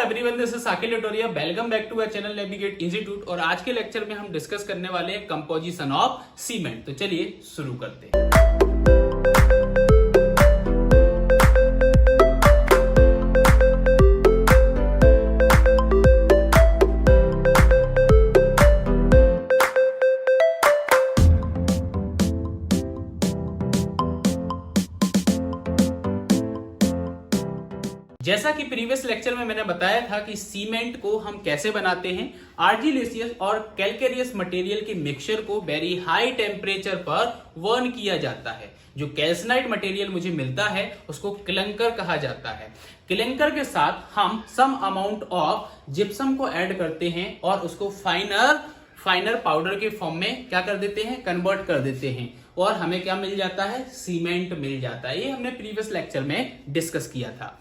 Everyone, this is Saqib Latoria. Welcome back to our channel Navigate Institute. और आज के lecture में हम डिस्कस करने वाले हैं कंपोजिशन ऑफ सीमेंट। तो चलिए शुरू करते हैं। जैसा कि प्रीवियस लेक्चर में मैंने बताया था कि सीमेंट को हम कैसे बनाते हैं। आर्जिलेसियस और कैलकेरियस मटेरियल के मिक्सचर को वेरी हाई टेम्परेचर पर बर्न किया जाता है। जो कैल्साइट मटेरियल मुझे मिलता है उसको क्लंकर कहा जाता है। क्लंकर के साथ हम सम अमाउंट ऑफ जिप्सम को ऐड करते हैं और उसको फाइनर पाउडर के फॉर्म में क्या कर देते हैं, कन्वर्ट कर देते हैं, और हमें क्या मिल जाता है, सीमेंट मिल जाता है। ये हमने प्रीवियस लेक्चर में डिस्कस किया था।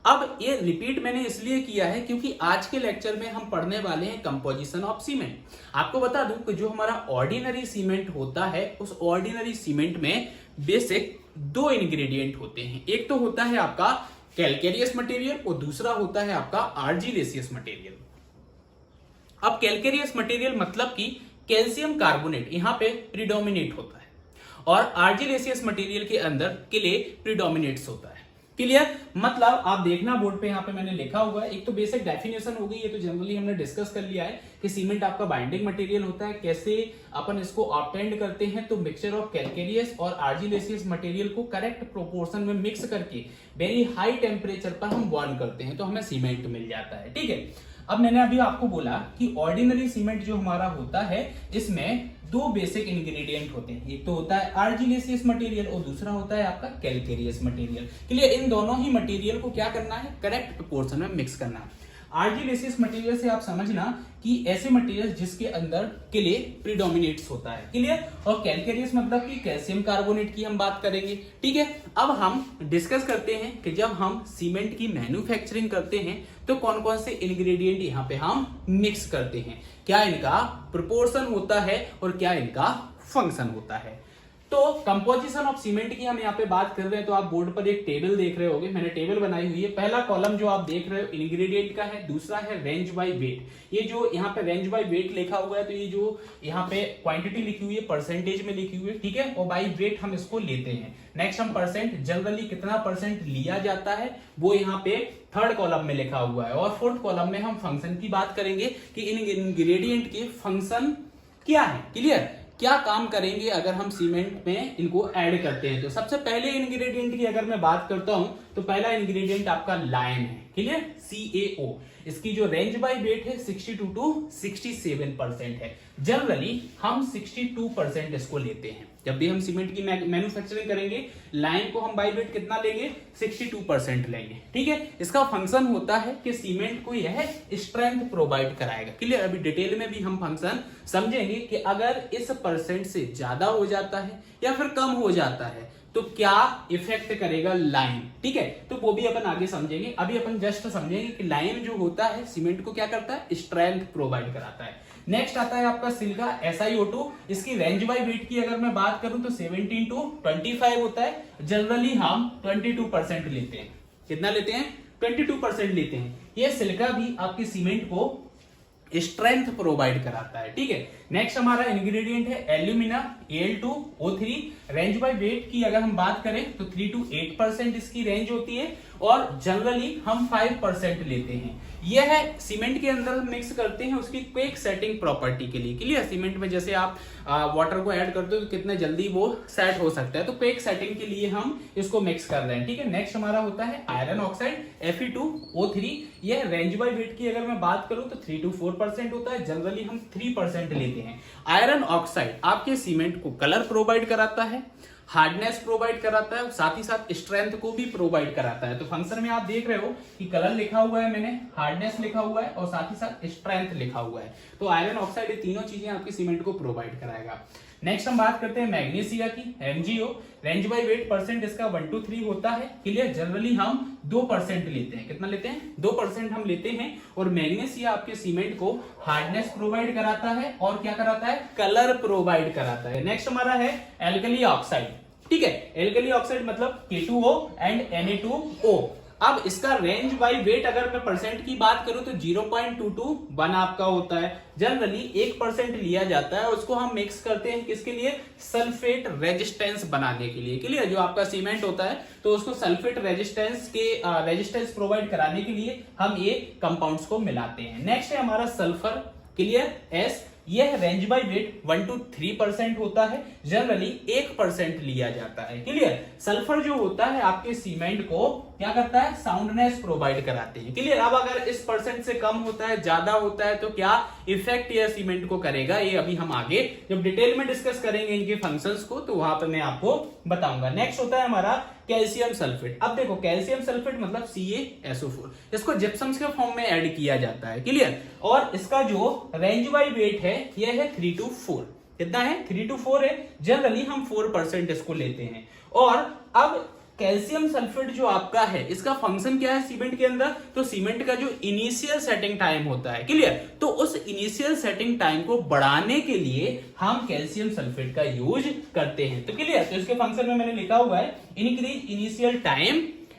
अब ये रिपीट मैंने इसलिए किया है क्योंकि आज के लेक्चर में हम पढ़ने वाले हैं कंपोजिशन ऑफ सीमेंट। आपको बता दूं कि जो हमारा ऑर्डिनरी सीमेंट होता है उस ऑर्डिनरी सीमेंट में बेसिक दो इंग्रेडिएंट होते हैं। एक तो होता है आपका कैलकेरियस मटेरियल और दूसरा होता है आपका आर्जिलेसियस मटेरियल। अब कैलकेरियस मटेरियल मतलब कि कैल्शियम कार्बोनेट यहाँ पे प्रीडोमिनेट होता है और आर्जिलेसियस मटेरियल के अंदर क्ले प्रीडोमिनेट्स होता है। क्लियर? मतलब आप देखना बोर्ड पे यहाँ पे मैंने लिखा हुआ है। एक तो बेसिक डेफिनेशन हो गई, ये तो जनरली हमने डिस्कस कर लिया है कि सीमेंट आपका बाइंडिंग मटेरियल होता है। कैसे अपन इसको ऑब्टेंड करते हैं, तो मिक्सचर ऑफ कैलकेरियस और आर्जिलेसियस मटेरियल को करेक्ट प्रोपोर्शन में मिक्स करके वेरी हाई टेम्परेचर पर हम बर्न करते हैं तो हमें सीमेंट मिल जाता है। ठीक है, अब मैंने अभी आपको बोला कि ऑर्डिनरी सीमेंट जो हमारा होता है इसमें दो बेसिक इंग्रेडिएंट होते हैं। एक तो होता है आर्जिलेसियस मटेरियल और दूसरा होता है आपका कैलकेरियस मटेरियल। क्लियर? इन दोनों ही मटेरियल को क्या करना है, करेक्ट प्रोपोर्शन में मिक्स करना है। आर्जिलेसियस मटेरियल से आप समझना कि ऐसे मटेरियल जिसके अंदर क्ले प्रीडोमिनेट्स होता है। क्लियर? और कैलकेरियस मतलब कि कैल्शियम कार्बोनेट की हम बात करेंगे। ठीक है, अब हम डिस्कस करते हैं कि जब हम सीमेंट की मैन्युफैक्चरिंग करते हैं तो कौन कौन से इंग्रेडिएंट यहाँ पे हम मिक्स करते हैं, क्या इनका प्रोपोर्शन होता है और क्या इनका फंक्शन होता है। तो कंपोजिशन ऑफ सीमेंट की हम यहाँ पे बात कर रहे हैं तो आप बोर्ड पर एक टेबल देख रहे होंगे, मैंने टेबल बनाई हुई है। पहला कॉलम जो आप देख रहे हो इंग्रेडिएंट का है, दूसरा है रेंज बाय वेट। ये जो यहाँ पे रेंज बाय वेट लिखा हुआ है तो ये जो यहाँ पे क्वांटिटी लिखी हुई है परसेंटेज में लिखी हुई है। ठीक है, और बाय वेट हम इसको लेते हैं। नेक्स्ट हम परसेंट, जनरली कितना परसेंट लिया जाता है वो यहाँ पे थर्ड कॉलम में लिखा हुआ है। और फोर्थ कॉलम में हम फंक्शन की बात करेंगे कि इन इंग्रेडिएंट के फंक्शन क्या है। क्लियर? क्या काम करेंगे अगर हम सीमेंट में इनको ऐड करते हैं। तो सबसे पहले इंग्रेडिएंट की अगर मैं बात करता हूं तो पहला इंग्रेडिएंट आपका लाइम है। क्लियर? CaO। इसकी जो रेंज बाय वेट है 62 to 67% है। जनरली हम 62% इसको लेते हैं। जब भी हम सीमेंट की मैन्युफैक्चरिंग करेंगे लाइम को हम बाय वेट कितना लेंगे, 62% लेंगे। ठीक है, इसका फंक्शन होता है कि सीमेंट को यह स्ट्रेंथ प्रोवाइड कराएगा। क्लियर? अभी डिटेल में भी हम फंक्शन समझेंगे कि अगर इस परसेंट से ज्यादा हो जाता है या फिर कम हो जाता है तो क्या इफेक्ट करेगा लाइम। ठीक है, तो वो भी अपन आगे समझेंगे। अभी अपन जस्ट समझेंगे कि लाइम जो होता है सीमेंट को क्या करता है, स्ट्रेंथ प्रोवाइड कराता है। नेक्स्ट आता है आपका सिलिका SiO2। इसकी रेंज बाय वेट की अगर मैं बात करूं तो 17 to 25 होता है। जनरली हम 22% लेते हैं। कितना लेते हैं, 22% लेते हैं। ये सिलिका भी आपकी सीमेंट को स्ट्रेंथ प्रोवाइड कराता है। ठीक है, नेक्स्ट हमारा इंग्रेडिएंट है alumina Al2O3। Range by weight की अगर हम बात करें तो 3 to 8% इसकी रेंज होती है और जनरली हम 5% लेते हैं। यह है सीमेंट के अंदर हम मिक्स करते हैं उसकी क्विक सेटिंग प्रॉपर्टी के लिए। क्लियर? सीमेंट में जैसे आप वाटर को ऐड करते हो तो कितने जल्दी वो सेट हो सकता है, तो क्विक सेटिंग के लिए हम इसको मिक्स कर रहे हैं। ठीक है, नेक्स्ट हमारा होता है आयरन ऑक्साइड Fe2O3। यह रेंज बाय वेट की अगर मैं बात करूं तो 3 to 4% होता है। जनरली हम 3% लेते हैं। आयरन ऑक्साइड आपके सीमेंट को कलर प्रोवाइड कराता है, हार्डनेस प्रोवाइड कराता है, साथ ही साथ स्ट्रेंथ को भी प्रोवाइड कराता है। तो फंक्शन में आप देख रहे हो कि कलर लिखा हुआ है, मैंने हार्डनेस लिखा हुआ है और साथ ही साथ स्ट्रेंथ लिखा हुआ है। तो आयरन ऑक्साइड ये तीनों चीजें आपके सीमेंट को प्रोवाइड कराएगा। नेक्स्ट हम बात करते हैं मैग्नीशिया की MgO। Range by weight percent इसका 1 to 3 होता है। क्लियर? जनरली हम 2% लेते हैं। कितना लेते हैं, 2% हम लेते हैं। और मैग्नीशिया आपके सीमेंट को हार्डनेस प्रोवाइड कराता है और क्या कराता है, कलर प्रोवाइड कराता है। नेक्स्ट हमारा है एल्कली ऑक्साइड। ठीक है, एल्कली ऑक्साइड मतलब K2O एंड Na2O। अब इसका रेंज बाय वेट अगर मैं परसेंट की बात करूं तो 0.221 आपका होता है। जनरली 1% लिया जाता है और उसको हम मिक्स करते हैं किसके लिए, सल्फेट रेजिस्टेंस बनाने के लिए। क्लियर, जो आपका सीमेंट होता है तो उसको सल्फेट रेजिस्टेंस प्रोवाइड कराने के लिए हम ये कंपाउंड्स को मिलाते हैं। नेक्स्ट है हमारा सल्फर। क्लियर, एस, यह रेंज बाय वेट 1 to 3% होता है। जनरली 1% लिया जाता है। क्लियर, सल्फर जो होता है आपके सीमेंट को क्या करता है, साउंडनेस प्रोवाइड कराते हैं। क्लियर, अब अगर इस परसेंट से कम होता है, ज्यादा होता है तो क्या इफेक्ट यह सीमेंट को करेगा, ये अभी हम आगे जब डिटेल में डिस्कस करेंगे इनके फंक्शंस को तो वहां पर मैं आपको बताऊंगा। नेक्स्ट होता है हमारा कैल्शियम सल्फेट। अब देखो कैल्शियम सल्फेट मतलब CaSO4, इसको जिप्सम के फॉर्म में ऐड किया जाता है। क्लियर, और इसका जो रेंज बाय वेट है यह है 3 to 4। कितना है, 3 to 4 है। जनरली हम 4% इसको लेते हैं। और अब कैल्शियम सल्फेट जो आपका है इसका फंक्शन क्या है सीमेंट के अंदर, तो सीमेंट का जो इनिशियल सेटिंग टाइम होता है, क्लियर, तो उस इनिशियल सेटिंग टाइम को बढ़ाने के लिए हम कैल्शियम सल्फेट का यूज करते हैं। तो क्लियर, तो इसके फंक्शन में मैंने लिखा हुआ है increase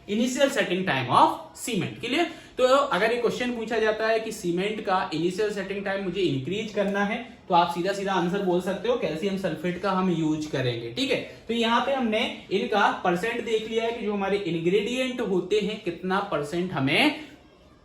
initial setting time of cement. Clear, तो अगर ये क्वेश्चन पूछा जाता है कि सीमेंट का इनिशियल सेटिंग टाइम मुझे इंक्रीज करना है तो आप सीधा सीधा आंसर बोल सकते हो कैल्शियम सल्फेट का हम यूज करेंगे। ठीक है, तो यहाँ पे हमने इनका परसेंट देख लिया है कि जो हमारे इंग्रेडिएंट होते हैं कितना परसेंट हमें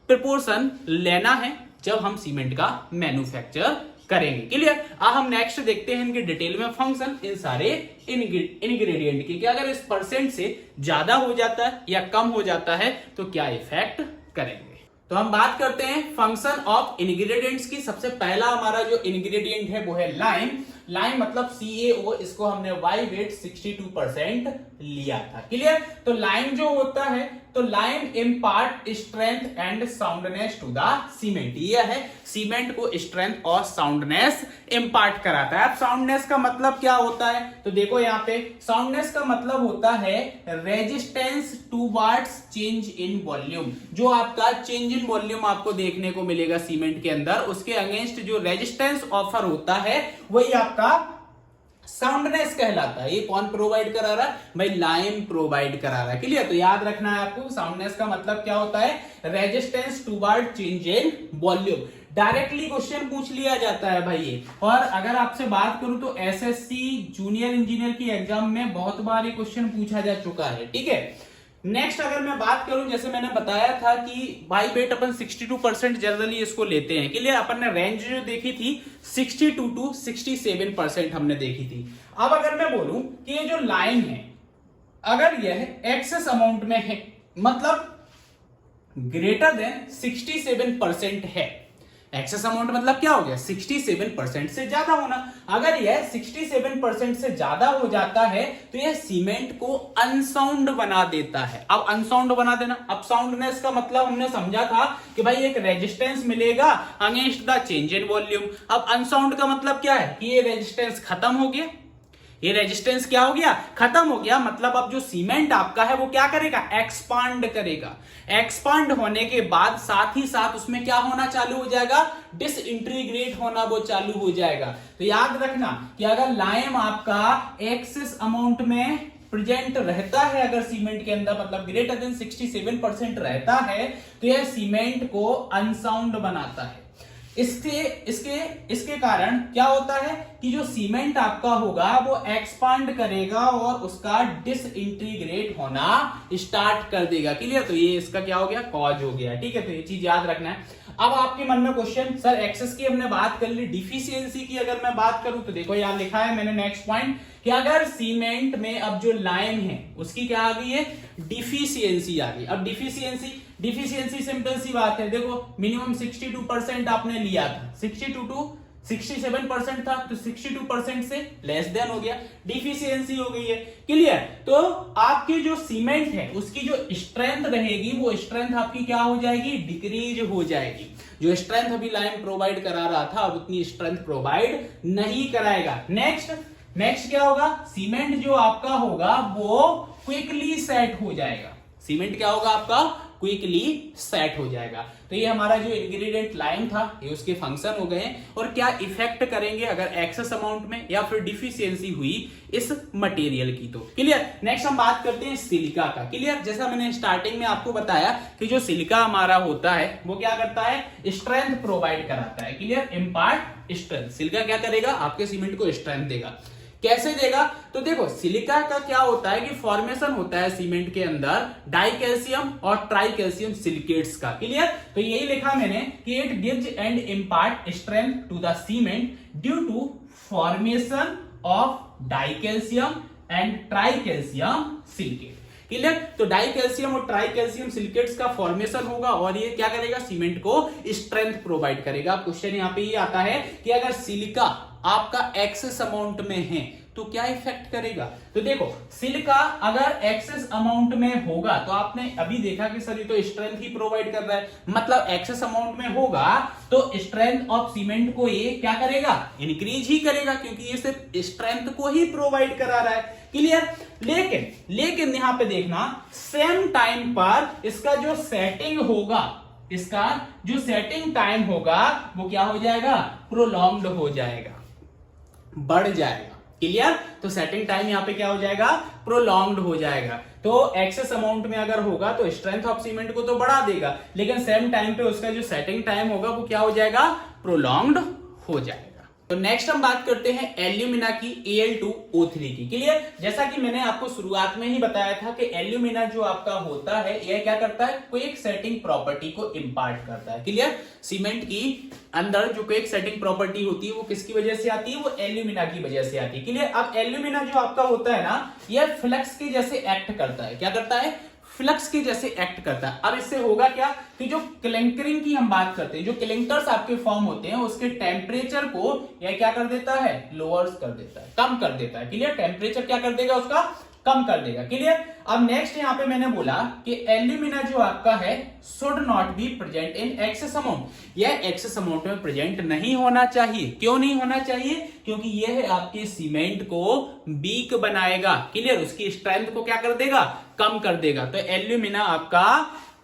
प्रोपोर्शन लेना है जब हम सीमेंट का मैन्युफैक्चर करेंगे। क्लियर, अब हम नेक्स्ट देखते हैं इनके डिटेल में फंक्शन इन सारे इंग्रेडिएंट के, कि अगर इस परसेंट से ज्यादा हो जाता है या कम हो जाता है तो क्या इफेक्ट करेंगे। तो हम बात करते हैं फंक्शन ऑफ इंग्रेडिएंट्स की। सबसे पहला हमारा जो इंग्रेडिएंट है वो है लाइम। लाइम मतलब CaO, इसको हमने बाय वेट 62% लिया था। क्लियर, तो लाइम जो होता है तो lime impart strength and soundness to the cement. यह है सीमेंट को स्ट्रेंथ और साउंडनेस इम्पार्ट कराता है। अब साउंडनेस का मतलब क्या होता है, तो देखो यहाँ पे साउंडनेस का मतलब होता है resistance towards change in volume. जो आपका चेंज इन वॉल्यूम आपको देखने को मिलेगा सीमेंट के अंदर, उसके अगेंस्ट जो रेजिस्टेंस ऑफर होता है वही आपका साउंडनेस कहलाता है। ये कौन प्रोवाइड करा रहा है, भाई लाइम प्रोवाइड करा रहा है। क्लियर, तो याद रखना है आपको साउंडनेस का मतलब क्या होता है, resistance toward change in volume. Directly question पूछ लिया जाता है भाई ये, और अगर आपसे बात करूं तो SSC जूनियर इंजीनियर की एग्जाम में बहुत बार ये क्वेश्चन पूछा जा चुका है। ठीक है, नेक्स्ट अगर मैं बात करूं, जैसे मैंने बताया था कि बाय वेट अपन 62% जनरली इसको लेते हैं। क्लियर, अपन ने रेंज जो देखी थी 62 to 67% हमने देखी थी। अब अगर मैं बोलूं कि ये जो लाइन है अगर यह एक्सेस अमाउंट में है, मतलब ग्रेटर देन 67% है, एक्सेस अमाउंट मतलब क्या हो गया, 67% से ज्यादा होना। अगर यह 67% से ज्यादा हो जाता है तो यह सीमेंट को अनसाउंड बना देता है। अब अनसाउंड बना देना, अब साउंडनेस का मतलब हमने समझा था कि भाई एक रेजिस्टेंस मिलेगा against the change in volume. अब अनसाउंड का मतलब क्या है कि ये रेजिस्टेंस खत्म हो गया, ये रेजिस्टेंस क्या हो गया, खत्म हो गया। मतलब अब जो सीमेंट आपका है वो क्या करेगा, एक्सपांड करेगा। एक्सपांड होने के बाद साथ ही साथ उसमें क्या होना चालू हो जाएगा, डिसइंटीग्रेट होना वो चालू हो जाएगा। तो याद रखना कि अगर लाइम आपका एक्सेस अमाउंट में प्रेजेंट रहता है, अगर सीमेंट के अंदर मतलब ग्रेटर देन 67% रहता है तो यह सीमेंट को अनसाउंड बनाता है। इसके कारण क्या होता है कि जो सीमेंट आपका होगा वो एक्सपांड करेगा और उसका डिसइंटीग्रेट होना स्टार्ट कर देगा। क्लियर, तो ये इसका क्या हो गया, कॉज हो गया। ठीक है, तो ये चीज याद रखना है। अब आपके मन में क्वेश्चन, सर एक्सेस की हमने बात कर ली, डिफिशियंसी की अगर मैं बात करूं तो देखो यहां लिखा है मैंने नेक्स्ट पॉइंट कि अगर सीमेंट में अब जो लाइम है उसकी क्या आ गई है, डिफिशियंसी आ गई। अब डिफिशियंसी सिंपल सी बात है, देखो मिनिमम 62% आपने लिया था, 62 to 67% था तो 62% से लेस देन हो गया, डिफिशियंसी हो गई है। क्लियर, तो आपकी जो सीमेंट है उसकी जो स्ट्रेंथ रहेगी वो स्ट्रेंथ आपकी क्या हो जाएगी, डिक्रीज हो जाएगी। जो स्ट्रेंथ अभी लाइम प्रोवाइड करा रहा था अब उतनी स्ट्रेंथ प्रोवाइड नहीं कराएगा। नेक्स्ट क्या होगा, सीमेंट जो आपका होगा वो क्विकली सेट हो जाएगा। सीमेंट क्या होगा आपका, क्विकली सेट हो जाएगा। तो ये हमारा जो इंग्रेडिएंट लाइम था ये उसके फंक्शन हो गए और क्या इफेक्ट करेंगे अगर एक्सेस अमाउंट में या फिर डिफिशियंसी हुई इस मटेरियल की। तो क्लियर। नेक्स्ट हम बात करते हैं सिलिका का। क्लियर। जैसा मैंने स्टार्टिंग में आपको बताया कि जो सिलिका हमारा होता है वो क्या करता है, स्ट्रेंथ प्रोवाइड कराता है। क्लियर। Impart strength. सिलिका क्या करेगा, आपके सीमेंट को स्ट्रेंथ देगा। कैसे देगा, तो देखो सिलिका का क्या होता है कि फॉर्मेशन होता है सीमेंट के अंदर डाई कैल्शियम और ट्राई कैल्शियम सिलिकेट्स का। क्लियर। तो यही लिखा मैंने कि it gives and impart strength to the cement due to formation of di calcium and tri calcium silicate. Clear. तो डाई कैल्शियम और ट्राई कैल्शियम सिलिकेट्स का फॉर्मेशन होगा और ये क्या करेगा, सीमेंट को स्ट्रेंथ प्रोवाइड करेगा। क्वेश्चन यहाँ पे ये आता है कि अगर सिलिका आपका एक्सेस अमाउंट में है तो क्या इफेक्ट करेगा। तो देखो सिलिका अगर एक्सेस अमाउंट में होगा तो आपने अभी देखा कि सर ये तो स्ट्रेंथ ही प्रोवाइड कर रहा है, मतलब एक्सेस अमाउंट में होगा तो स्ट्रेंथ ऑफ सीमेंट को ये क्या करेगा, इंक्रीज ही करेगा, क्योंकि ये सिर्फ स्ट्रेंथ को ही प्रोवाइड करा रहा है। क्लियर। लेकिन यहां पे देखना सेम टाइम पर इसका जो सेटिंग होगा, इसका जो सेटिंग टाइम होगा वो क्या हो जाएगा, प्रोलॉन्ग्ड हो जाएगा, बढ़ जाएगा। क्लियर। तो सेटिंग टाइम यहां पे क्या हो जाएगा, प्रोलॉन्ग्ड हो जाएगा। तो एक्सेस अमाउंट में अगर होगा तो स्ट्रेंथ ऑफ सीमेंट को तो बढ़ा देगा, लेकिन सेम टाइम पे उसका जो सेटिंग टाइम होगा वो क्या हो जाएगा, प्रोलॉन्ग्ड हो जाएगा। तो नेक्स्ट हम बात करते हैं एल्यूमिना की Al2O3 की। क्लियर। जैसा कि मैंने आपको शुरुआत में ही बताया था कि एल्यूमिना जो आपका होता है यह क्या करता है, क्विक सेटिंग प्रॉपर्टी को इंपार्ट करता है। क्लियर। सीमेंट की अंदर जो क्विक सेटिंग प्रॉपर्टी होती है वो किसकी वजह से आती है, वो एल्यूमिना की वजह से आती है। क्लियर। अब एल्यूमिना जो आपका होता है ना, यह फ्लक्स के जैसे एक्ट करता है। क्या करता है, फ्लक्स के जैसे एक्ट करता है। अब इससे होगा क्या कि जो क्लिंकरिंग की हम बात करते हैं, जो क्लिंकर्स आपके फॉर्म होते हैं उसके टेम्परेचर को यह क्या कर देता है, लोअर्स कर देता है, कम कर देता है। क्लियर। टेम्परेचर क्या कर देगा, उसका कम कर देगा। क्लियर। अब नेक्स्ट यहां पे मैंने बोला कि एल्यूमिना जो आपका है should not be present in excess amount. यह एक्सेस अमाउंट में प्रेजेंट नहीं होना चाहिए। क्यों नहीं होना चाहिए, क्योंकि यह आपके सीमेंट को वीक बनाएगा। क्लियर। उसकी स्ट्रेंथ को क्या कर देगा, कम कर देगा। तो एल्यूमिना आपका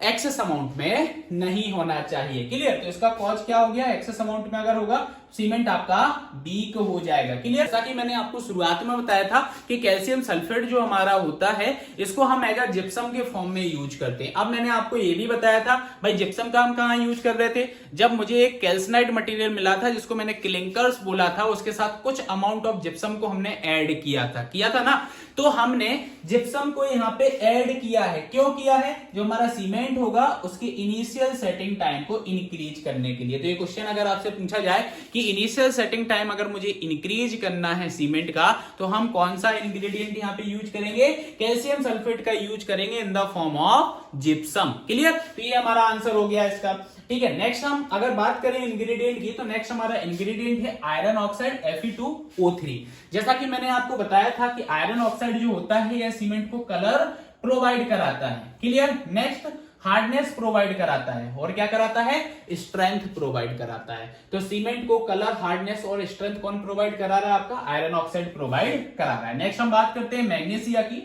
एक्सेस अमाउंट में नहीं होना चाहिए। क्लियर। तो इसका कॉज क्या हो गया, एक्सेस अमाउंट में अगर होगा सीमेंट आपका वीक हो जाएगा। क्लियर। जैसा कि मैंने आपको शुरुआत में बताया था कि कैल्शियम सल्फेट जो हमारा होता है इसको हम एज जिप्सम के फॉर्म में यूज करते हैं। अब मैंने आपको ये भी बताया था भाई जिप्सम का हम कहां यूज कर रहे थे, जब मुझे एक कैल्सिनाइट मटेरियल मिला था जिसको मैंने क्लिंकर्स बोला था, उसके साथ कुछ अमाउंट ऑफ जिप्सम को हमने ऐड किया था ना। तो हमने जिप्सम को यहाँ पे ऐड किया है। क्यों किया है, जो हमारा सीमेंट होगा उसकी इनिशियल सेटिंग टाइम को इंक्रीज करने के लिए। तो ये क्वेश्चन अगर आपसे पूछा जाए कि इनिशियल सेटिंग टाइम अगर मुझे इंक्रीज करना है सीमेंट का तो हम कौन सा इंग्रेडिएंट यहाँ पे यूज करेंगे, कैल्शियम सल्फेट का यूज करेंगे in the form of gypsum. Clear. तो ये हमारा आंसर हो गया इसका। ठीक है। नेक्स्ट हम अगर बात करें इंग्रेडिएंट की तो नेक्स्ट हमारा इंग्रेडिएंट है आयरन ऑक्साइड Fe2O3। जैसा कि मैंने आपको बताया था कि आयरन ऑक्साइड जो होता है यह सीमेंट को कलर प्रोवाइड कराता है। क्लियर। नेक्स्ट हार्डनेस प्रोवाइड कराता है और क्या कराता है, स्ट्रेंथ प्रोवाइड कराता है। तो सीमेंट को कलर, हार्डनेस और स्ट्रेंथ कौन प्रोवाइड करा रहा है, आपका आयरन ऑक्साइड प्रोवाइड करा रहा है। नेक्स्ट हम बात करते हैं मैग्नीशिया की।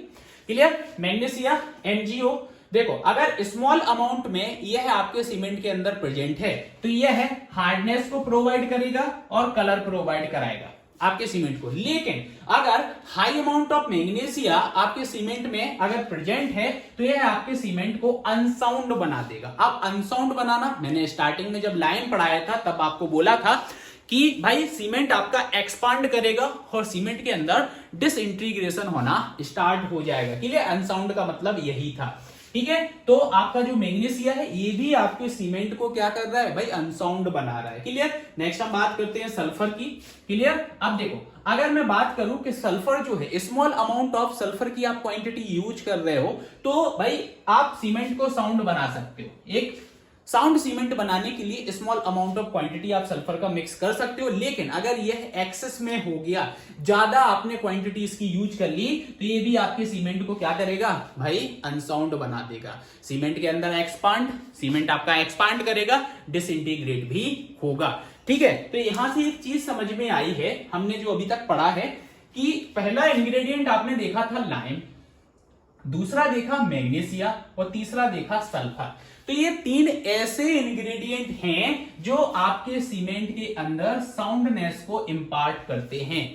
क्लियर। Magnesia MgO। देखो अगर स्मॉल अमाउंट में यह आपके सीमेंट के अंदर प्रेजेंट है तो यह हार्डनेस को प्रोवाइड करेगा और कलर प्रोवाइड कराएगा आपके सीमेंट को। लेकिन अगर हाई अमाउंट ऑफ मैग्नीशिया आपके सीमेंट में अगर प्रेजेंट है तो यह आपके सीमेंट को अनसाउंड बना देगा। अब अनसाउंड बनाना, मैंने स्टार्टिंग में जब लाइन पढ़ाया था तब आपको बोला था कि भाई सीमेंट आपका एक्सपांड करेगा और सीमेंट के अंदर डिसइंटीग्रेशन होना स्टार्ट हो जाएगा। क्लियर। अनसाउंड का मतलब यही था। ठीक है। तो आपका जो मैग्नीशिया है ये भी आपके सीमेंट को क्या कर रहा है भाई, अनसाउंड बना रहा है। क्लियर। नेक्स्ट हम बात करते हैं सल्फर की। क्लियर। अब देखो अगर मैं बात करूं कि सल्फर जो है, स्मॉल अमाउंट ऑफ सल्फर की आप क्वांटिटी यूज कर रहे हो तो भाई आप सीमेंट को साउंड बना सकते हो। एक साउंड सीमेंट बनाने के लिए स्मॉल अमाउंट ऑफ क्वांटिटी आप सल्फर का मिक्स कर सकते हो, लेकिन अगर यह एक्सेस में हो गया, ज्यादा आपने क्वांटिटी इसकी यूज कर ली तो ये भी आपके सीमेंट को क्या करेगा भाई, अनसाउंड बना देगा। सीमेंट के अंदर एक्सपांड, सीमेंट आपका एक्सपांड करेगा, डिसइंटीग्रेट भी होगा। ठीक है। तो यहां से एक चीज समझ में आई है, हमने जो अभी तक पढ़ा है कि पहला इंग्रेडिएंट आपने देखा था लाइम, दूसरा देखा मैग्नीशिया और तीसरा देखा सल्फर। तो ये 3 ऐसे इंग्रेडिएंट हैं जो आपके सीमेंट के अंदर साउंडनेस को इंपार्ट करते हैं,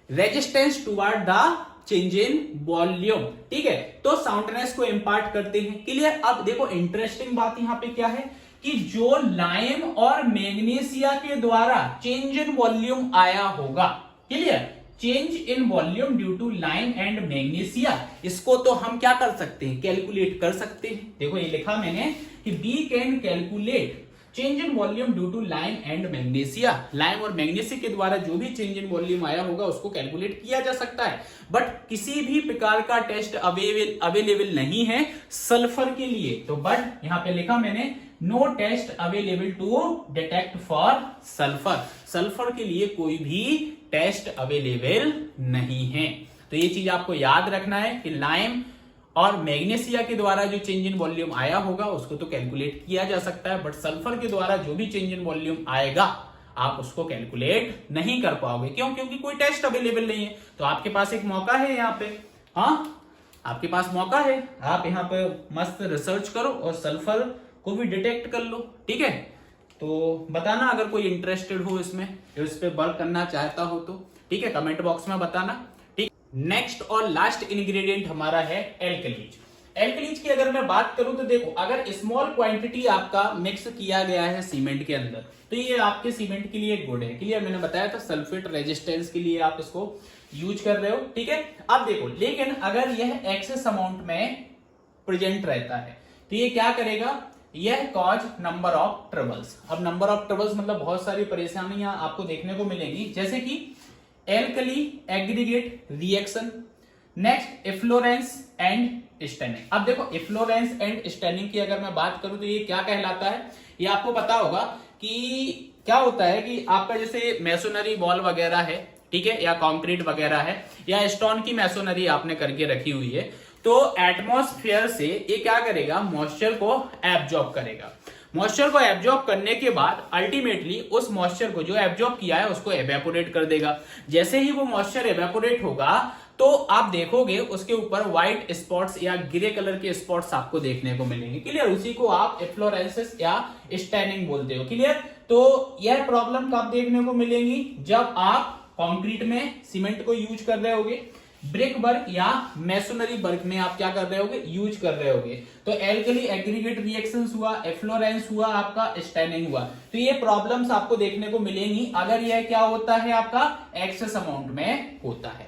resistance toward the change in volume. ठीक है, तो साउंडनेस को इंपार्ट करते हैं। क्लियर। अब देखो इंटरेस्टिंग बात यहां पे क्या है कि जो लाइम और मैग्नीशिया के द्वारा चेंज इन वॉल्यूम आया होगा, clear, change in volume due to lime and magnesia, इसको तो हम क्या कर सकते हैं, कैलकुलेट कर सकते हैं। देखो ये लिखा मैंने कि we can calculate change in volume due to lime and magnesia. Lime और मैग्नीशिया के द्वारा जो भी चेंज इन वॉल्यूम आया होगा उसको कैलकुलेट किया जा सकता है, बट किसी भी प्रकार का टेस्ट अवेलेबल नहीं है सल्फर के लिए। तो बट यहां पे लिखा मैंने no test available to detect for sulphur. Sulphur के लिए कोई भी टेस्ट अवेलेबल नहीं है। तो ये चीज आपको याद रखना है कि लाइम और मैग्नीशिया के द्वारा जो चेंज इन वॉल्यूम आया होगा उसको तो कैलकुलेट किया जा सकता है, बट सल्फर के द्वारा जो भी चेंज इन वॉल्यूम आएगा आप उसको कैलकुलेट नहीं कर पाओगे। क्यों? क्योंकि कोई टेस्ट अवेलेबल नहीं है। तो आपके पास एक मौका है यहाँ पे, हाँ आपके पास मौका है, आप यहाँ पे मस्त रिसर्च करो और सल्फर को भी डिटेक्ट कर लो। ठीक है, तो बताना अगर कोई इंटरेस्टेड हो इसमें, इस पे वर्क करना चाहता हो तो। ठीक है, कमेंट बॉक्स में बताना। ठीक, नेक्स्ट और लास्ट इंग्रेडिएंट हमारा है एल्कलीज। एल्कलीज की अगर मैं बात करूं तो देखो, अगर स्मॉल क्वांटिटी आपका मिक्स किया गया है सीमेंट के अंदर तो ये आपके सीमेंट के लिए गुड है। क्लियर, मैंने बताया था सल्फेट रेजिस्टेंस के लिए आप इसको यूज कर रहे हो। ठीक है, अब देखो लेकिन अगर यह एक्सेस अमाउंट में प्रेजेंट रहता है तो ये क्या करेगा, यह कॉज नंबर ऑफ ट्रबल्स। अब नंबर ऑफ ट्रबल्स मतलब बहुत सारी परेशानियां आपको देखने को मिलेंगी, जैसे कि alkali aggregate reaction, next efflorescence and staining. अब देखो इफ्लोरेंस एंड स्टेनिंग की अगर मैं बात करूं तो ये क्या कहलाता है, ये आपको पता होगा कि क्या होता है कि आपका जैसे मेसोनरी वॉल वगैरह है, ठीक है, या कंक्रीट वगैरह है, या स्टोन की मेसोनरी आपने करके रखी हुई है, तो एटमॉस्फेयर से ये क्या करेगा, मॉइस्चर को एब्जॉर्ब करेगा। मॉइस्चर को एब्जॉर्ब करने के बाद अल्टीमेटली उस मॉइस्चर को जो एब्जॉर्ब किया है उसको एवेपोरेट कर देगा। जैसे ही वो मॉइस्चर एवेपोरेट होगा तो आप देखोगे उसके ऊपर व्हाइट स्पॉट्स या ग्रे कलर के स्पॉट्स आपको देखने को मिलेंगे। क्लियर, उसी को आप एफ्लोरेंसिस या स्टेनिंग बोलते हो। क्लियर, तो यह प्रॉब्लम कब देखने को मिलेंगी, जब आप कंक्रीट में सीमेंट को यूज कर रहे होगे, ब्रिक वर्क या मेसोनरी वर्क में आप क्या कर रहे होगे, यूज कर रहे होगे। तो एल्कली एग्रीगेट रिएक्शंस हुआ, एफ्लोरेंस हुआ, आपका स्टेनिंग हुआ, तो ये प्रॉब्लम्स आपको देखने को मिलेंगी अगर यह क्या होता है, आपका एक्सेस अमाउंट में होता है।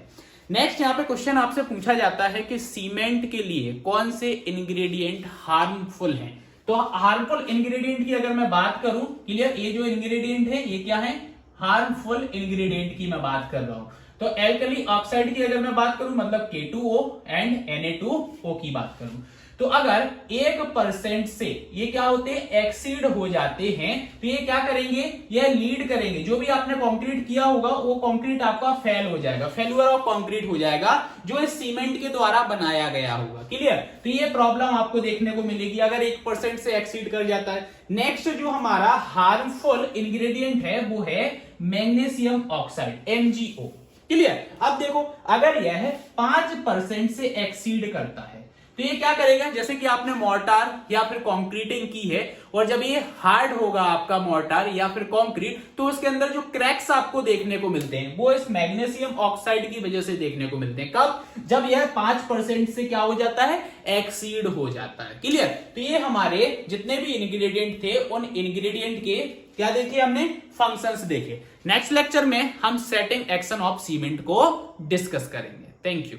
नेक्स्ट यहाँ पे क्वेश्चन आपसे पूछा जाता है कि सीमेंट के लिए कौन से इंग्रेडिएंट हार्मफुल हैं। तो हार्मफुल इंग्रेडिएंट की अगर मैं बात करूं, क्लियर, ये जो इंग्रेडिएंट है ये क्या है, हार्मफुल इंग्रेडिएंट की मैं बात कर रहा हूं। तो एल्कली ऑक्साइड की अगर मैं बात करूं मतलब K2O एंड Na2O की बात करूं, तो अगर 1% से ये क्या होते हैं, एक्सीड हो जाते हैं, तो ये क्या करेंगे, ये लीड करेंगे, जो भी आपने कंक्रीट किया होगा वो कंक्रीट आपका फेल हो जाएगा, फेल्यूर ऑफ कंक्रीट हो जाएगा जो इस सीमेंट के द्वारा बनाया गया होगा। क्लियर, तो ये प्रॉब्लम आपको देखने को मिलेगी अगर 1% से एक्सीड कर जाता है। नेक्स्ट जो हमारा हार्मफुल इंग्रेडिएंट है वो है मैग्नीशियम ऑक्साइड, MgO। क्लियर, अब देखो अगर यह 5% से एक्सीड करता है तो ये क्या करेगा, जैसे कि आपने मोर्टार या फिर कंक्रीटिंग की है और जब ये हार्ड होगा आपका मोर्टार या फिर कंक्रीट तो उसके अंदर जो क्रैक्स आपको देखने को मिलते हैं वो इस मैग्नीशियम ऑक्साइड की वजह से देखने को मिलते हैं। कब, जब यह 5% से क्या हो जाता है, एक्सीड हो जाता है। क्लियर, तो ये हमारे जितने भी इंग्रेडिएंट थे उन इंग्रेडिएंट के क्या देखे हमने, फंक्शंस देखे। नेक्स्ट लेक्चर में हम सेटिंग एक्शन ऑफ सीमेंट को डिस्कस करेंगे। Thank you.